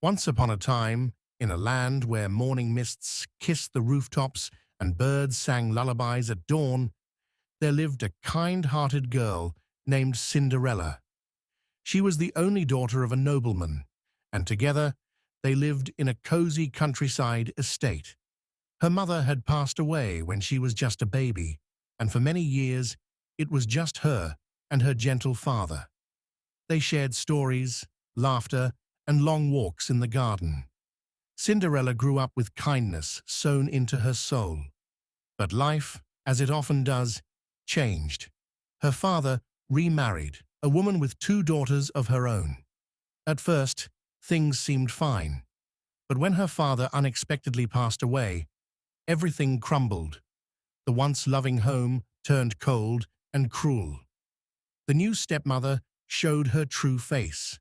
Once upon a time, in a land where morning mists kissed the rooftops and birds sang lullabies at dawn, there lived a kind-hearted girl named Cinderella. She was the only daughter of a nobleman, and together they lived in a cozy countryside estate. Her mother had passed away when she was just a baby, and for many years it was just her and her gentle father. They shared stories, laughter, and long walks in the garden. Cinderella grew up with kindness sewn into her soul. But life, as it often does, changed. Her father remarried, a woman with two daughters of her own. At first, things seemed fine. But when her father unexpectedly passed away, everything crumbled. The once loving home turned cold and cruel. The new stepmother showed her true face.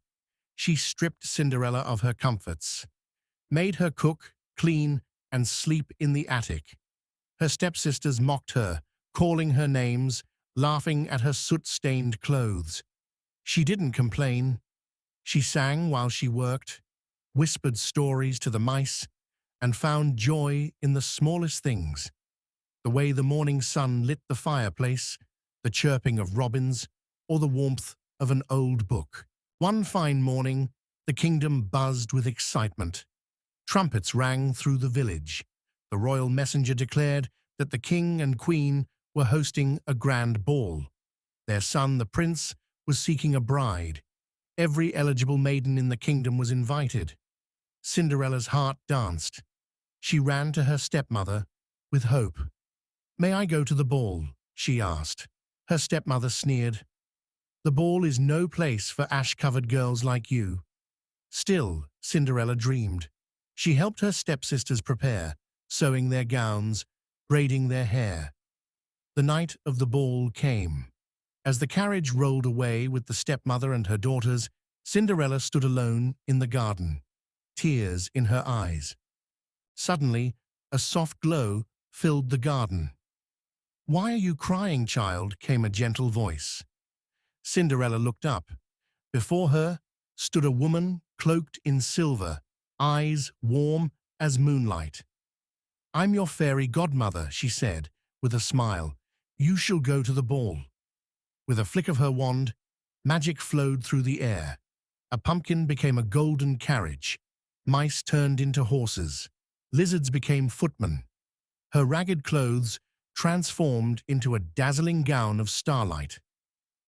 She stripped Cinderella of her comforts, made her cook, clean, and sleep in the attic. Her stepsisters mocked her, calling her names, laughing at her soot-stained clothes. She didn't complain. She sang while she worked, whispered stories to the mice, and found joy in the smallest things. The way the morning sun lit the fireplace, the chirping of robins, or the warmth of an old book. One fine morning, the kingdom buzzed with excitement. Trumpets rang through the village. The royal messenger declared that the king and queen were hosting a grand ball. Their son, the prince, was seeking a bride. Every eligible maiden in the kingdom was invited. Cinderella's heart danced. She ran to her stepmother with hope. "May I go to the ball?" she asked. Her stepmother sneered. "The ball is no place for ash-covered girls like you." Still, Cinderella dreamed. She helped her stepsisters prepare, sewing their gowns, braiding their hair. The night of the ball came. As the carriage rolled away with the stepmother and her daughters, Cinderella stood alone in the garden, tears in her eyes. Suddenly, a soft glow filled the garden. "Why are you crying, child?" came a gentle voice. Cinderella looked up. Before her stood a woman cloaked in silver, eyes warm as moonlight. "I'm your fairy godmother," she said, with a smile. "You shall go to the ball." With a flick of her wand, magic flowed through the air. A pumpkin became a golden carriage. Mice turned into horses. Lizards became footmen. Her ragged clothes transformed into a dazzling gown of starlight.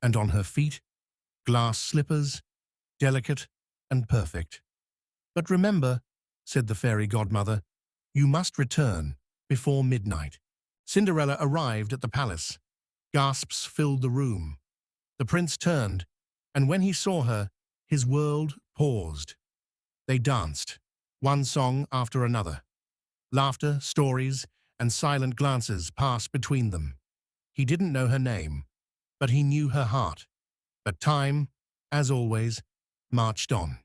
And on her feet, glass slippers, delicate and perfect. "But remember," said the fairy godmother, "you must return before midnight." Cinderella arrived at the palace. Gasps filled the room. The prince turned, and when he saw her, his world paused. They danced, one song after another. Laughter, stories, and silent glances passed between them. He didn't know her name, but he knew her heart. But time, as always, marched on.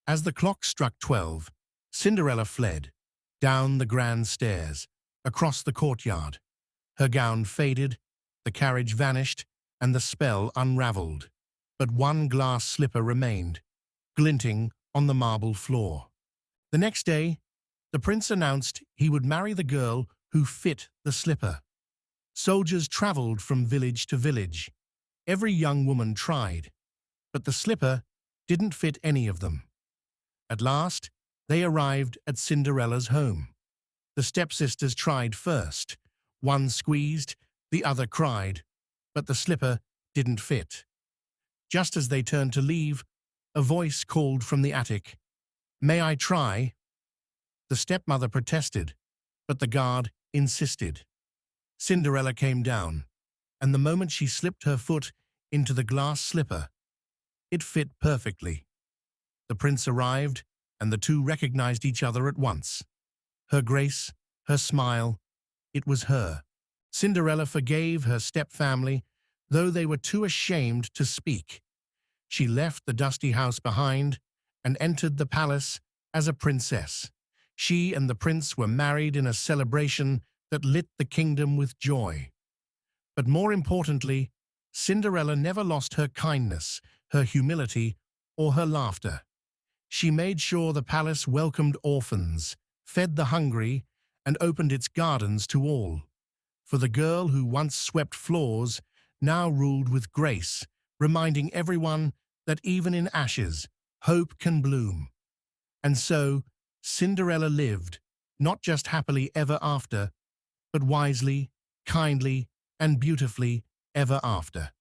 As the clock struck 12, Cinderella fled, down the grand stairs, across the courtyard. Her gown faded, the carriage vanished, and the spell unraveled. But one glass slipper remained, glinting on the marble floor. The next day, the prince announced he would marry the girl who fit the slipper. Soldiers traveled from village to village. Every young woman tried, but the slipper didn't fit any of them. At last, they arrived at Cinderella's home. The stepsisters tried first. One squeezed, the other cried, but the slipper didn't fit. Just as they turned to leave, a voice called from the attic, "May I try?" The stepmother protested, but the guard insisted. Cinderella came down, and the moment she slipped her foot into the glass slipper, it fit perfectly. The prince arrived, and the two recognized each other at once. Her grace, her smile, it was her. Cinderella forgave her stepfamily, though they were too ashamed to speak. She left the dusty house behind and entered the palace as a princess. She and the prince were married in a celebration that lit the kingdom with joy. But more importantly, Cinderella never lost her kindness, her humility, or her laughter. She made sure the palace welcomed orphans, fed the hungry, and opened its gardens to all. For the girl who once swept floors now ruled with grace, reminding everyone that even in ashes, hope can bloom. And so, Cinderella lived, not just happily ever after, but wisely, kindly, and beautifully ever after.